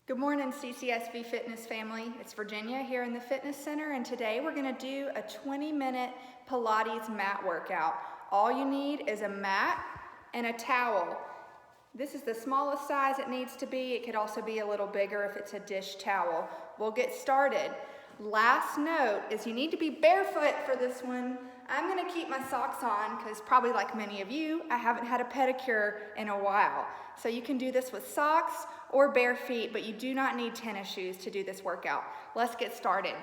Good morning, CCSV Fitness family. It's Virginia here in the fitness center, and today we're going to do a 20-minute Pilates mat workout. All you need is a mat and a towel. This is the smallest size it needs to be. It could also be a little bigger if it's a dish towel. We'll get started. Last note is you need to be barefoot for this one. I'm going to keep my socks on because probably like many of you, I haven't had a pedicure in a while. So you can do this with socks or bare feet, but you do not need tennis shoes to do this workout. Let's get started.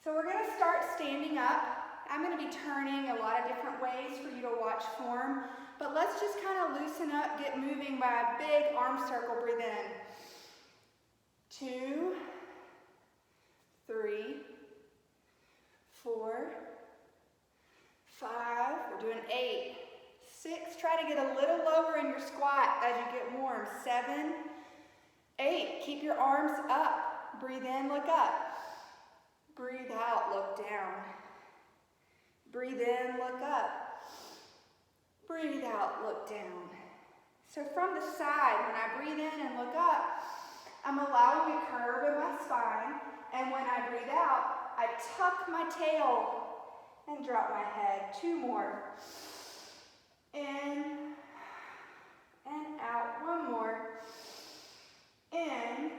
So we're going to start standing up. I'm going to be turning a lot of different ways for you to watch form, but let's just kind of loosen up, get moving by a big arm circle. Breathe in. 2, 3, 4, 5, we're doing 8, 6, try to get a little lower in your squat as you get warm. 7, 8, keep your arms up. Breathe in, look up. Breathe out, look down. Breathe in, look up. Breathe out, look down. So from the side, when I breathe in and look up, I'm allowing a curve in my spine, and when I breathe out, I tuck my tail and drop my head. 2 more. In and out. 1 more. In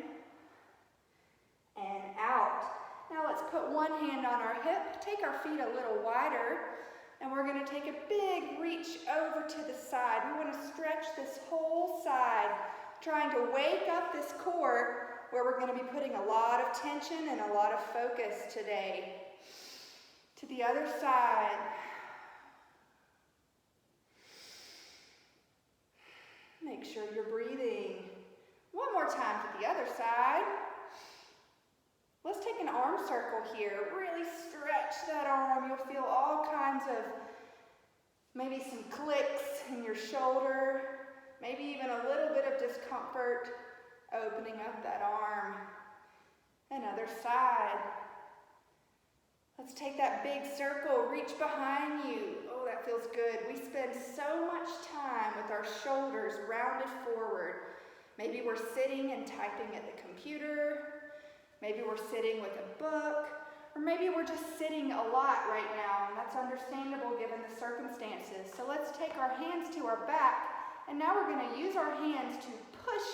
and out. Now let's put one hand on our hip, take our feet a little wider, and we're going to take a big reach over to the side. We want to stretch this whole side, trying to wake up this core where we're going to be putting a lot of tension and a lot of focus today. To the other side. Make sure you're breathing. 1 more time to the other side. Let's take an arm circle here. Really stretch that arm. You'll feel all kinds of, maybe some clicks in your shoulder, maybe even a little bit of discomfort opening up that arm. And other side. Let's take that big circle, reach behind you. Oh, that feels good. We spend so much time with our shoulders rounded forward. Maybe we're sitting and typing at the computer. Maybe we're sitting with a book. Or maybe we're just sitting a lot right now, and that's understandable given the circumstances. So let's take our hands to our back, and now we're going to use our hands to push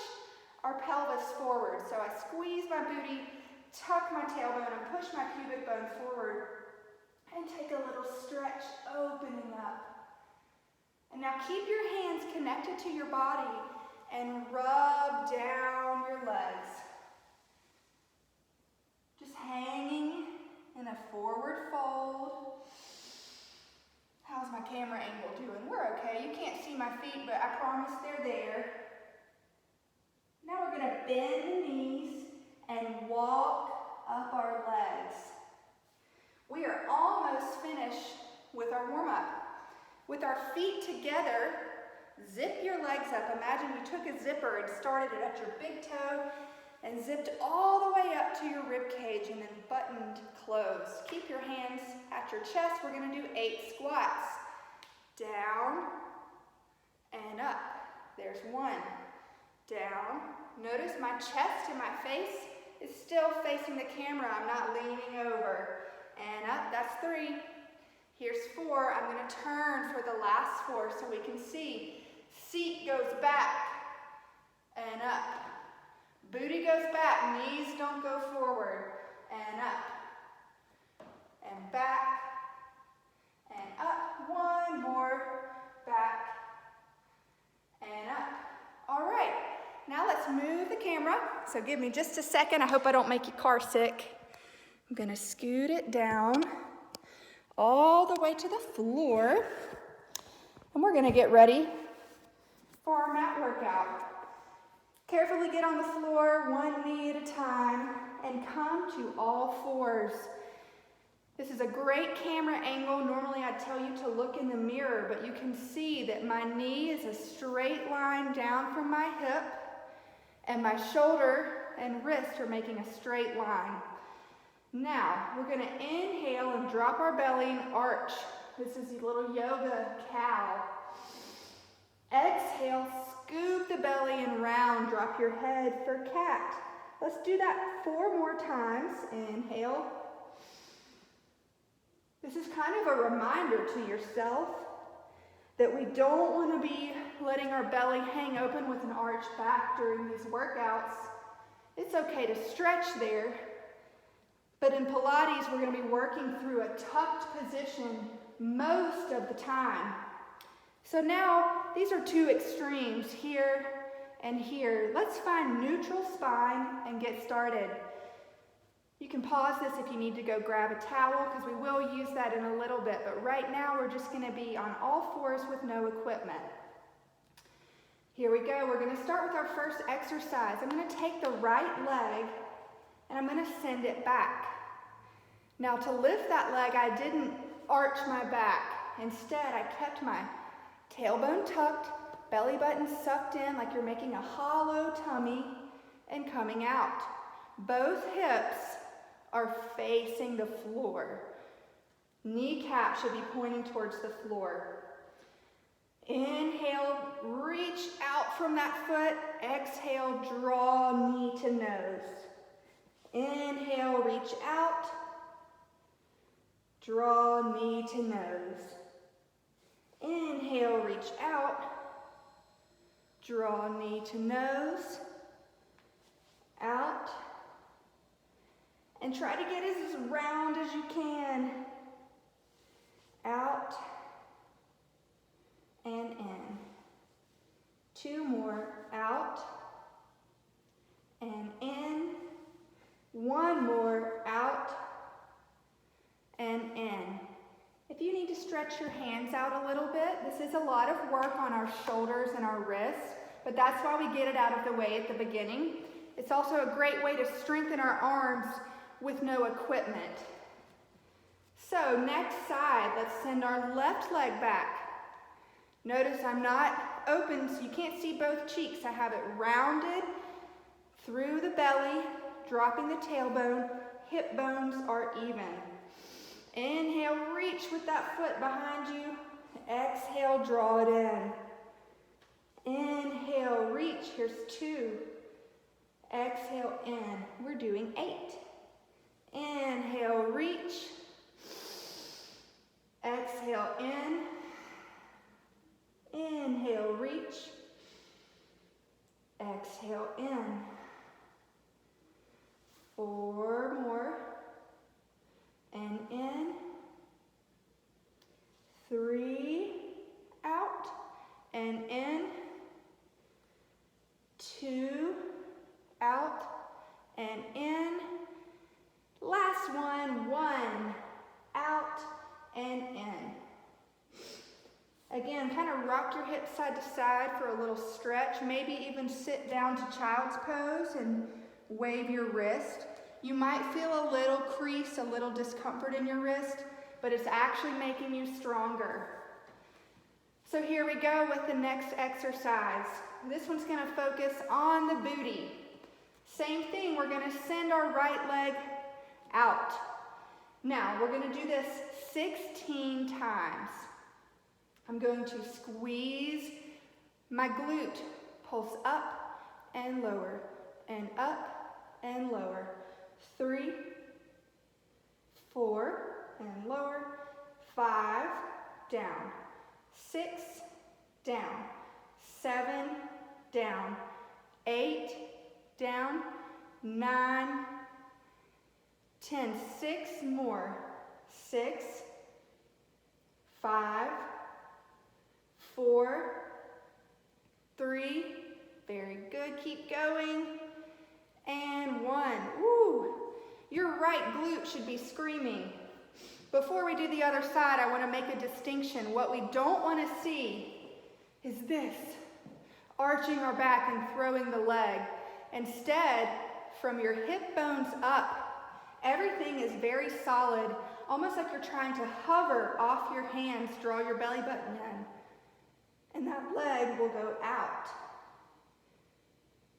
our pelvis forward. So I squeeze my booty, tuck my tailbone, and push my pubic bone forward, and take a little stretch, opening up. And now keep your hands connected to your body and rub down your legs. Just hanging in a forward fold. How's my camera angle doing? We're okay. You can't see my feet, but I promise they're there. Now we're going to bend the knees and walk up our legs. We are almost finished with our warm-up. With our feet together, zip your legs up. Imagine you took a zipper and started it at your big toe and zipped all the way up to your rib cage and then buttoned closed. Keep your hands at your chest. We're going to do 8 squats. Down and up. There's 1. Down. Notice my chest and my face is still facing the camera. I'm not leaning over. And up, that's 3. Here's 4. I'm going to turn for the last 4 so we can see. Seat goes back and up. Booty goes back, knees don't go forward. And up. And back. And up. 1 more. Back. And up. All right. Now let's move the camera. So give me just a second. I hope I don't make you car sick. I'm going to scoot it down all the way to the floor. And we're going to get ready for our mat workout. Carefully get on the floor, 1 knee at a time, and come to all 4s. This is a great camera angle. Normally I'd tell you to look in the mirror, but you can see that my knee is a straight line down from my hip, and my shoulder and wrist are making a straight line. Now, we're going to inhale and drop our belly and arch. This is a little yoga cow. Exhale, scoop the belly and round. Drop your head for cat. Let's do that 4 more times. Inhale. This is kind of a reminder to yourself that we don't want to be letting our belly hang open with an arched back during these workouts. It's okay to stretch there, but in Pilates, we're going to be working through a tucked position most of the time. So now, these are 2 extremes, here and here. Let's find neutral spine and get started. You can pause this if you need to go grab a towel, because we will use that in a little bit, but right now we're just going to be on all fours with no equipment. Here we go. We're going to start with our first exercise. I'm going to take the right leg and I'm going to send it back. Now to lift that leg, I didn't arch my back. Instead, I kept my tailbone tucked, belly button sucked in like you're making a hollow tummy and coming out. Both hips are facing the floor. Kneecap should be pointing towards the floor. Inhale, reach out from that foot. Exhale, draw knee to nose. Inhale, reach out. Draw knee to nose. Inhale, reach out. Draw knee to nose. Out. And try to get as round as you can. Out. And in. 2 more. Out. And in. 1 more. Out. And in. If you need to stretch your hands out a little bit, this is a lot of work on our shoulders and our wrists, but that's why we get it out of the way at the beginning. It's also a great way to strengthen our arms with no equipment. So next side, let's send our left leg back. Notice I'm not open, so you can't see both cheeks. I have it rounded through the belly, dropping the tailbone. Hip bones are even. Inhale, reach with that foot behind you. Exhale, draw it in. Inhale, reach. Here's 2. Exhale, in. We're doing 8. Inhale, reach. Exhale, in. Inhale, reach. Exhale, in. 4 more. And in. 3. Out. And in. 2. Out. And in. Last one. 1. Out. And in. Again, kind of rock your hips side to side for a little stretch. Maybe even sit down to child's pose and wave your wrist. You might feel a little crease, a little discomfort in your wrist, but it's actually making you stronger. So here we go with the next exercise. This one's going to focus on the booty. Same thing, we're going to send our right leg out. Now, we're going to do this 16 times. I'm going to squeeze my glute, pulse up and lower, and up and lower. 3, 4, and lower. 5, down. 6, down. 7, down. 8, down. 9, 10. 6 more. 6, 5, 4, 3, very good, keep going, and 1. Woo! Your right glute should be screaming. Before we do the other side, I want to make a distinction. What we don't want to see is this, arching our back and throwing the leg. Instead, from your hip bones up, everything is very solid, almost like you're trying to hover off your hands, draw your belly button in. And that leg will go out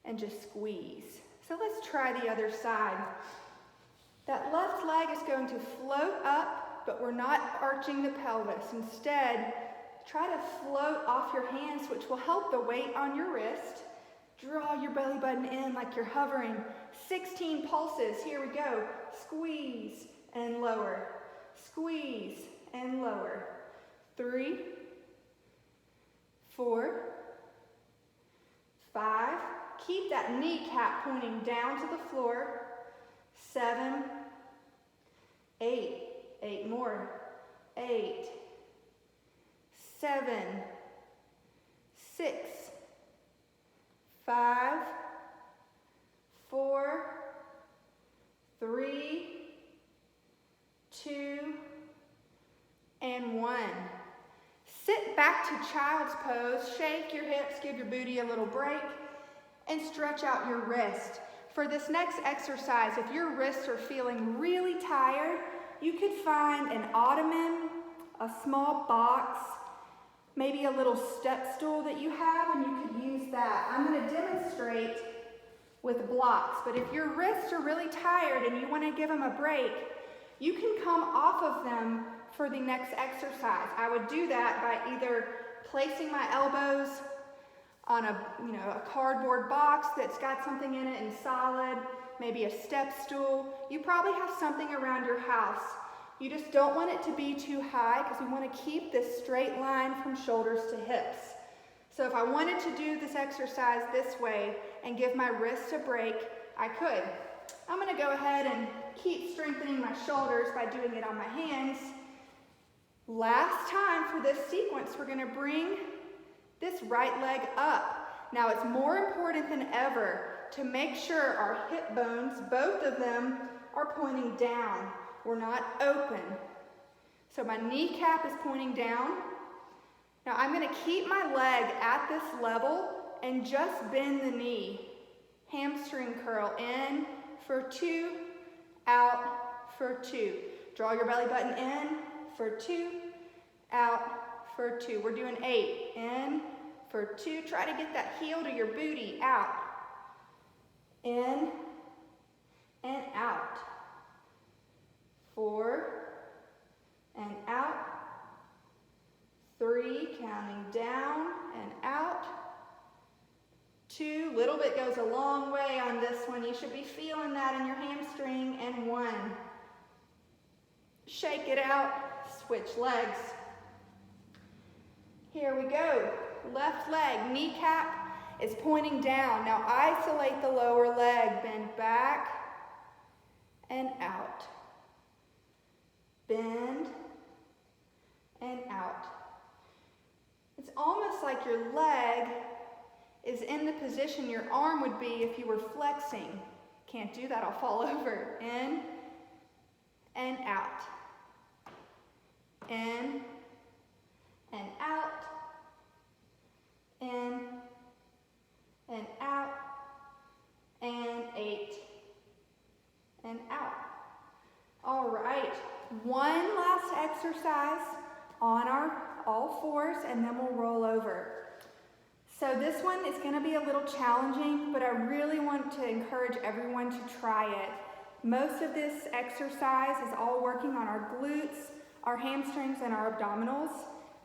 and just squeeze. So let's try the other side. That left leg is going to float up, but we're not arching the pelvis. Instead, Try to float off your hands, which will help the weight on your wrist. Draw your belly button in like you're hovering. 16 pulses. Here we go. Squeeze and lower. Squeeze and lower. 3, 4, 5. Keep that kneecap pointing down to the floor. 7, 8. 8 more. 8, 7, 6, 5, 4, 3, 2, and 1. Sit back to child's pose, shake your hips, give your booty a little break, and stretch out your wrist. For this next exercise, if your wrists are feeling really tired, you could find an ottoman, a small box, maybe a little step stool that you have, and you could use that. I'm going to demonstrate with blocks, but if your wrists are really tired and you want to give them a break, you can come off of them for the next exercise. I would do that by either placing my elbows on a cardboard box that's got something in it and solid, maybe a step stool. You probably have something around your house. You just don't want it to be too high because we want to keep this straight line from shoulders to hips. So if I wanted to do this exercise this way and give my wrist a break, I could. I'm going to go ahead and keep strengthening my shoulders by doing it on my hands. Last time for this sequence, we're going to bring this right leg up. Now it's more important than ever to make sure our hip bones, both of them, are pointing down. We're not open. So my kneecap is pointing down. Now I'm going to keep my leg at this level and just bend the knee. Hamstring curl in for 2, out for 2. Draw your belly button in for 2, out for 2. We're doing 8. In for 2. Try to get that heel to your booty. Out. In and out. 4 and out. 3, counting down and out. 2, little bit goes a long way on this one. You should be feeling that in your hamstring. And 1. Shake it out. Switch legs. Here we go. Left leg, kneecap is pointing down. Now isolate the lower leg. Bend back and out. Bend and out. It's almost like your leg is in the position your arm would be if you were flexing. Can't do that, I'll fall over. In and out. In and out. In and out. And 8 and out. All right, one last exercise on our all fours and then we'll roll over. So this one is going to be a little challenging, but I really want to encourage everyone to try it. Most of this exercise is all working on our glutes, our hamstrings, and our abdominals,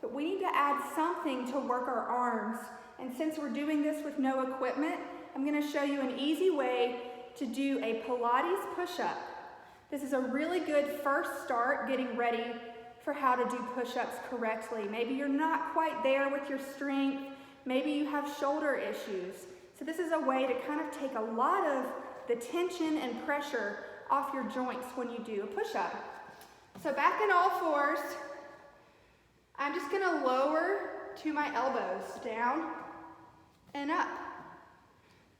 but we need to add something to work our arms. And since we're doing this with no equipment, I'm going to show you an easy way to do a Pilates push-up. This is a really good first start getting ready for how to do push-ups correctly. Maybe you're not quite there with your strength. Maybe you have shoulder issues. So this is a way to kind of take a lot of the tension and pressure off your joints when you do a push-up. So back in all fours, I'm just going to lower to my elbows, down and up,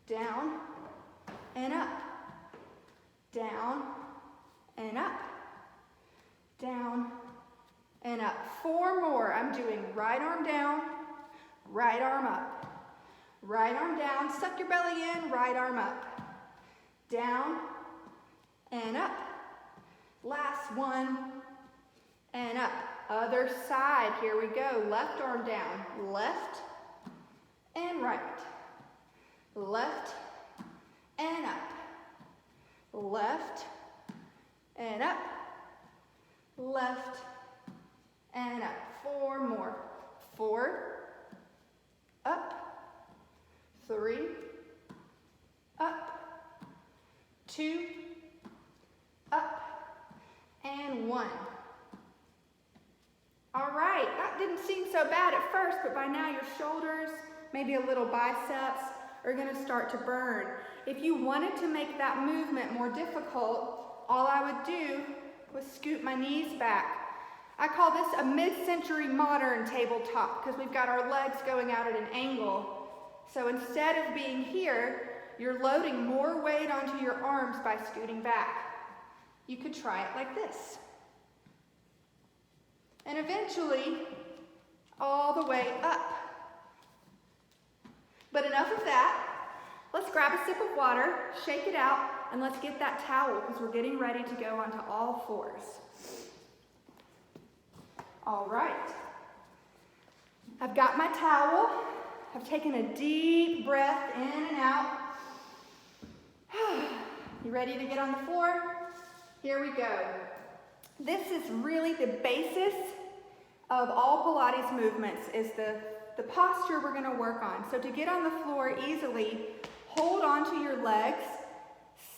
down and up, down and up, down and up. 4 more. I'm doing right arm down, right arm up, right arm down, suck your belly in, right arm up, down and up. Last one and up. Other side, here we go. Left arm down, left and right, left and up, left and up, left and up. 4 more. 4, up, 3, up, 2, up, and 1. All right, that didn't seem so bad at first, but by now your shoulders, maybe a little biceps, are gonna start to burn. If you wanted to make that movement more difficult, all I would do was scoot my knees back. I call this a mid-century modern tabletop because we've got our legs going out at an angle. So instead of being here, you're loading more weight onto your arms by scooting back. You could try it like this. And eventually, all the way up. But enough of that. Let's grab a sip of water, shake it out, and let's get that towel because we're getting ready to go onto all fours. All right. I've got my towel. I've taken a deep breath in and out. You ready to get on the floor? Here we go. This is really the basis of all Pilates movements, is the posture we're going to work on. So to get on the floor easily, hold onto your legs,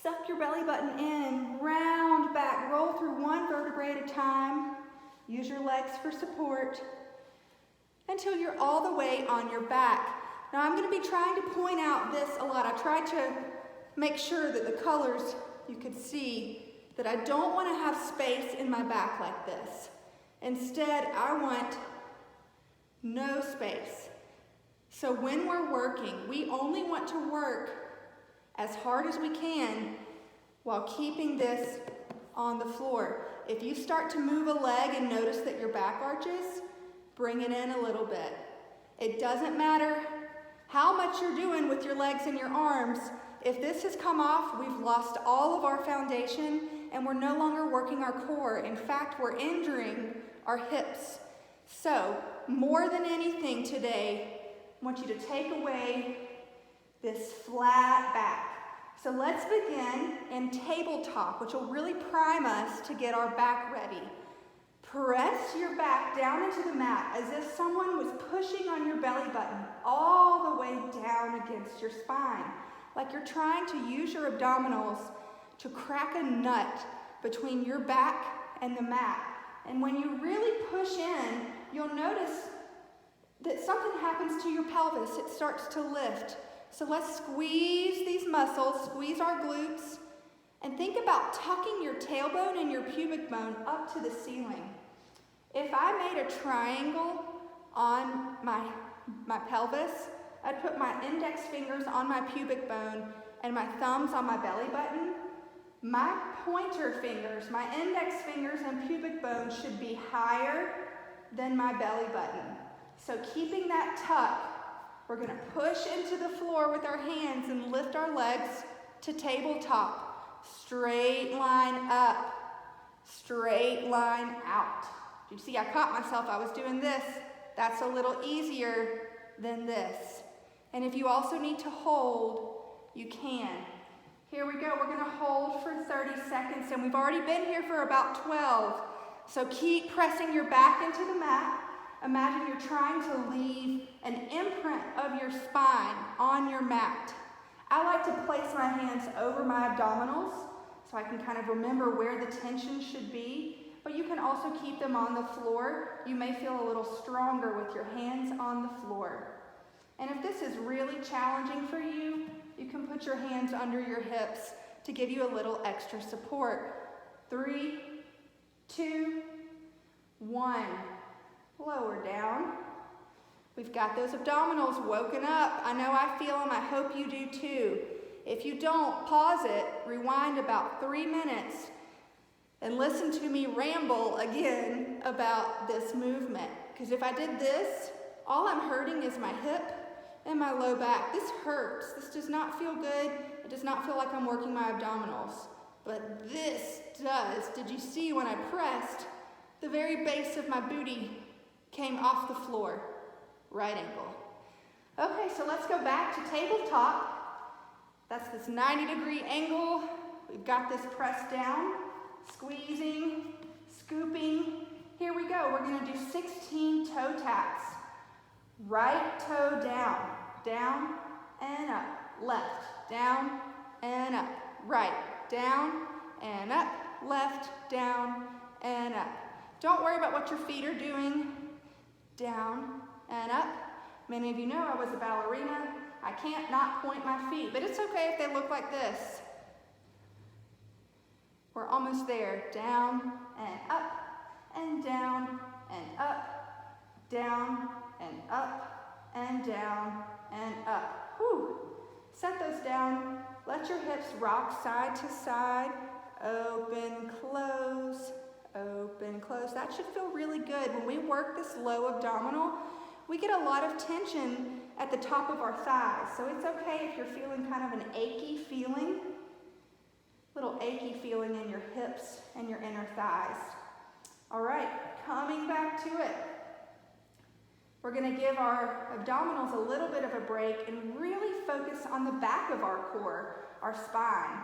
suck your belly button in, round back, roll through one vertebrae at a time, use your legs for support until you're all the way on your back. Now I'm going to be trying to point out this a lot. I tried to make sure that the colors you could see that I don't want to have space in my back like this. Instead, I want no space. So when we're working, we only want to work as hard as we can while keeping this on the floor. If you start to move a leg and notice that your back arches, bring it in a little bit. It doesn't matter how much you're doing with your legs and your arms. If this has come off, we've lost all of our foundation and we're no longer working our core. In fact, we're injuring our hips. So, more than anything today, I want you to take away this flat back. So let's begin in tabletop, which will really prime us to get our back ready. Press your back down into the mat as if someone was pushing on your belly button all the way down against your spine, like you're trying to use your abdominals to crack a nut between your back and the mat. And when you really push in, you'll notice that something happens to your pelvis. It starts to lift. So let's squeeze these muscles, squeeze our glutes, and think about tucking your tailbone and your pubic bone up to the ceiling. If I made a triangle on my pelvis, I'd put my index fingers on my pubic bone and my thumbs on my belly button. My pointer fingers, my index fingers and pubic bone should be higher than my belly button. So keeping that tuck, we're going to push into the floor with our hands and lift our legs to tabletop. Straight line up, straight line out. You see, I caught myself. I was doing this. That's a little easier than this. And if you also need to hold, you can. Here we go. We're going to hold for 30 seconds, and we've already been here for about 12. So keep pressing your back into the mat. Imagine you're trying to leave an imprint of your spine on your mat. I like to place my hands over my abdominals so I can kind of remember where the tension should be, but you can also keep them on the floor. You may feel a little stronger with your hands on the floor. And if this is really challenging for you, you can put your hands under your hips to give you a little extra support. 3, 2, 1. Lower down. We've got those abdominals woken up. I know I feel them. I hope you do too. If you don't, pause it, rewind about 3 minutes, and listen to me ramble again about this movement. Because if I did this, all I'm hurting is my hip and my low back. This hurts. This does not feel good. It does not feel like I'm working my abdominals. But this does. Did you see when I pressed, the very base of my booty came off the floor, right ankle. Okay, so let's go back to tabletop. That's this 90-degree angle. We've got this pressed down, squeezing, scooping. Here we go. We're going to do 16 toe taps. Right toe down, down and up, left, down and up, right, down and up, left, down and up. Don't worry about what your feet are doing. Down and up. Many of you know I was a ballerina. I can't not point my feet, but it's okay if they look like this. We're almost there. Down and up and down and up, down and up and down and up. Whew. Set those down. Let your hips rock side to side. Open, close, open, close. That should feel really good. When we work this low abdominal, we get a lot of tension at the top of our thighs. So it's okay if you're feeling kind of an achy feeling, little achy feeling in your hips and your inner thighs. All right, coming back to it. We're going to give our abdominals a little bit of a break and really focus on the back of our core, our spine.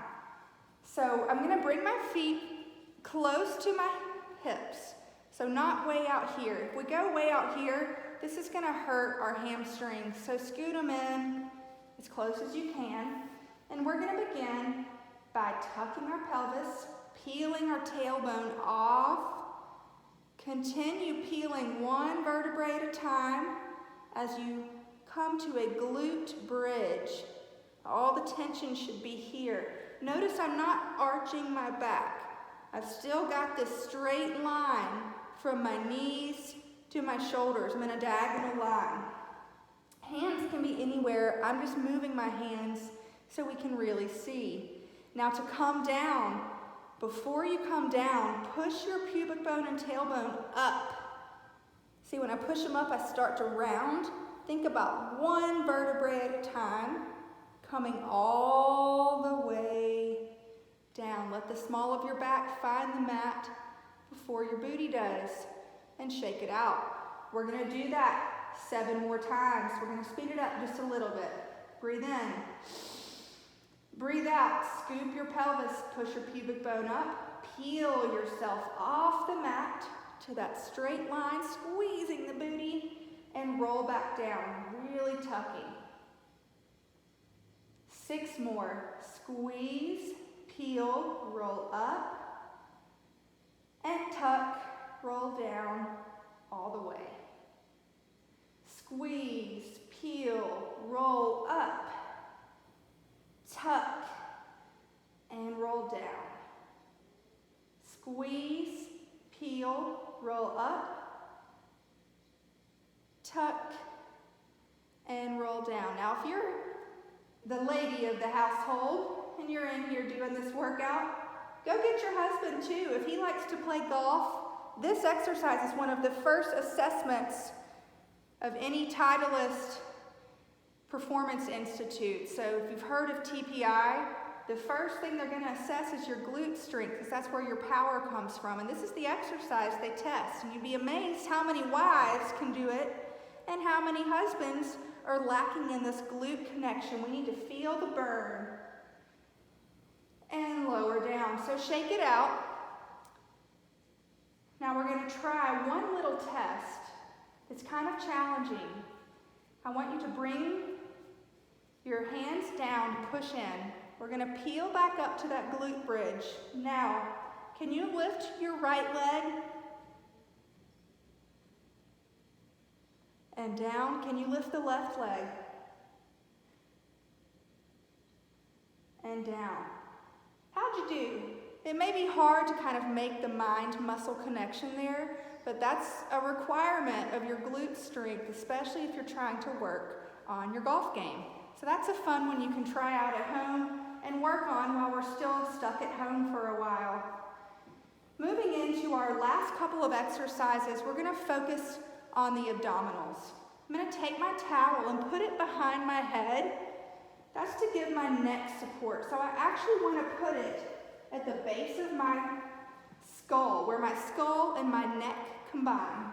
So I'm going to bring my feet close to my hips, so not way out here. If we go way out here, this is going to hurt our hamstrings. So scoot them in as close as you can. And we're going to begin by tucking our pelvis, peeling our tailbone off. Continue peeling one vertebrae at a time as you come to a glute bridge. All the tension should be here. Notice I'm not arching my back. I've still got this straight line from my knees to my shoulders. I'm in a diagonal line. Hands can be anywhere. I'm just moving my hands so we can really see. Now to come down, before you come down, push your pubic bone and tailbone up. See, when I push them up, I start to round. Think about one vertebrae at a time, coming all the way down. Let the small of your back find the mat before your booty does, and shake it out. We're going to do that 7 more times. We're going to speed it up just a little bit. Breathe in. Breathe out. Scoop your pelvis. Push your pubic bone up. Peel yourself off the mat to that straight line, squeezing the booty, and roll back down, really tucking. 6 more. Squeeze, peel, roll up, and tuck, roll down all the way. Squeeze, peel, roll up, tuck, and roll down. Squeeze, peel, roll up, tuck, and roll down. Now, if you're the lady of the household and you're in here doing this workout, go get your husband too. If he likes to play golf, this exercise is one of the first assessments of any Titleist Performance Institute. So if you've heard of TPI, the first thing they're going to assess is your glute strength, because that's where your power comes from. And this is the exercise they test. And you'd be amazed how many wives can do it and how many husbands are lacking in this glute connection. We need to feel the burn. And lower down. So shake it out. Now we're going to try one little test. It's kind of challenging. I want you to bring your hands down to push in. We're going to peel back up to that glute bridge. Now, can you lift your right leg? And down. Can you lift the left leg? And down. How'd you do? It may be hard to kind of make the mind-muscle connection there, but that's a requirement of your glute strength, especially if you're trying to work on your golf game. So that's a fun one you can try out at home and work on while we're still stuck at home for a while. Moving into our last couple of exercises, we're going to focus on the abdominals. I'm going to take my towel and put it behind my head. That's to give my neck support. So I actually want to put it at the base of my skull, where my skull and my neck combine.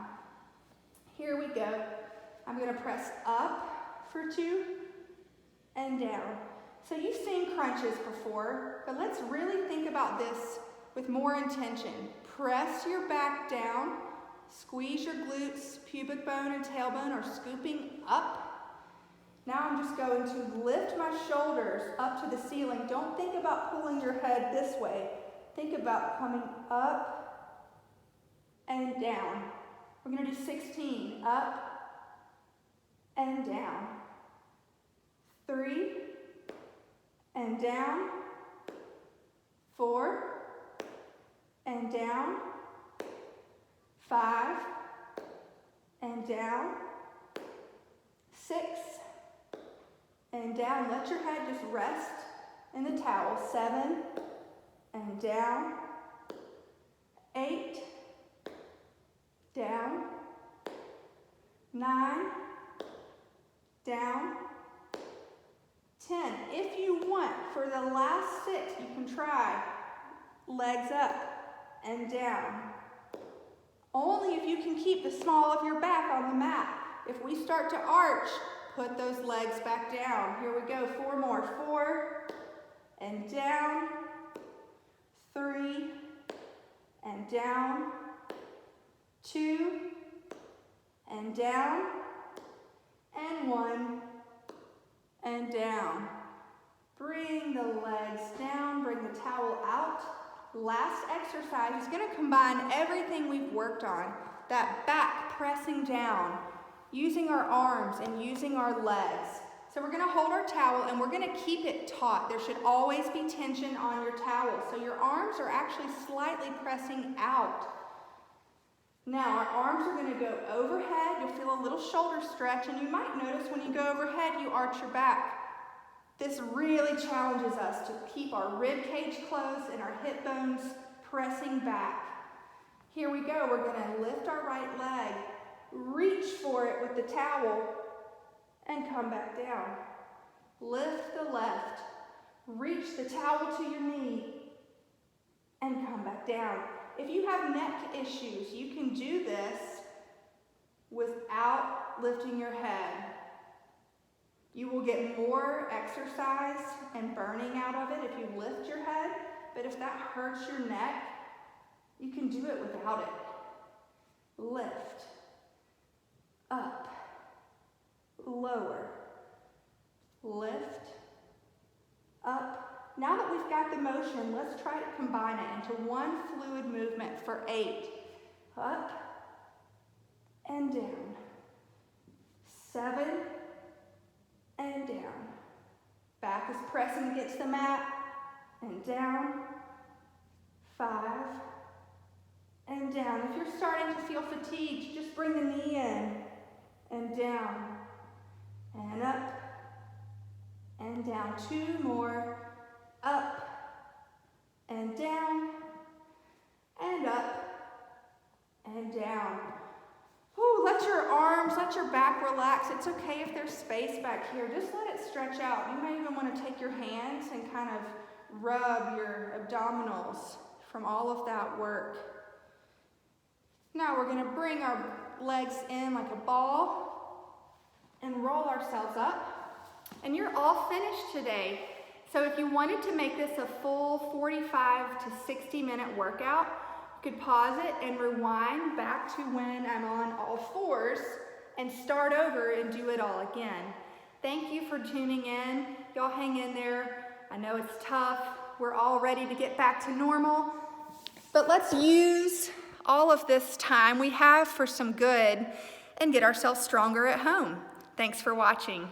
Here we go. I'm going to press up for 2 and down. So you've seen crunches before, but let's really think about this with more intention. Press your back down Squeeze your glutes, pubic bone and tailbone are scooping up. Now I'm just going to lift my shoulders up to the ceiling. Don't think about pulling your head this way. Think about coming up and down. We're going to do 16. Up and down. 3 and down. 4 and down. 5 and down. 6 and down. Let your head just rest in the towel. 7 and down. 8 down. 9 down. 10. If you want, for the last 6, you can try legs up and down. Only if you can keep the small of your back on the mat. If we start to arch, put those legs back down. Here we go, 4 more. 4 and down. 3 and down. 2 and down. And 1 and down. Bring the legs down, bring the towel out. Last exercise is going to combine everything we've worked on. That back pressing down, using our arms and using our legs. So we're going to hold our towel and we're going to keep it taut. There should always be tension on your towel. So your arms are actually slightly pressing out. Now our arms are going to go overhead. You'll feel a little shoulder stretch, and you might notice when you go overhead, you arch your back. This really challenges us to keep our rib cage closed and our hip bones pressing back. Here we go. We're going to lift our right leg, reach for it with the towel, and come back down. Lift the left, reach the towel to your knee, and come back down. If you have neck issues, you can do this without lifting your head. You will get more exercise and burning out of it if you lift your head, but if that hurts your neck, you can do it without it. Lift, up, lower, lift, up. Now that we've got the motion, let's try to combine it into one fluid movement for 8. Up and down. 7 and down. Back is pressing against the mat and down. 5 and down. If you're starting to feel fatigued, just bring the knee in and down and up and down. 2 more. Up and down and up and down. Ooh, let your arms, let your back relax. It's okay if there's space back here. Just let it stretch out. You might even want to take your hands and kind of rub your abdominals from all of that work. Now we're going to bring our legs in like a ball and roll ourselves up. And you're all finished today. So if you wanted to make this a full 45 to 60 minute workout, you could pause it and rewind back to when I'm on all fours and start over and do it all again. Thank you for tuning in. Y'all hang in there. I know it's tough. We're all ready to get back to normal. But let's use all of this time we have for some good and get ourselves stronger at home. Thanks for watching.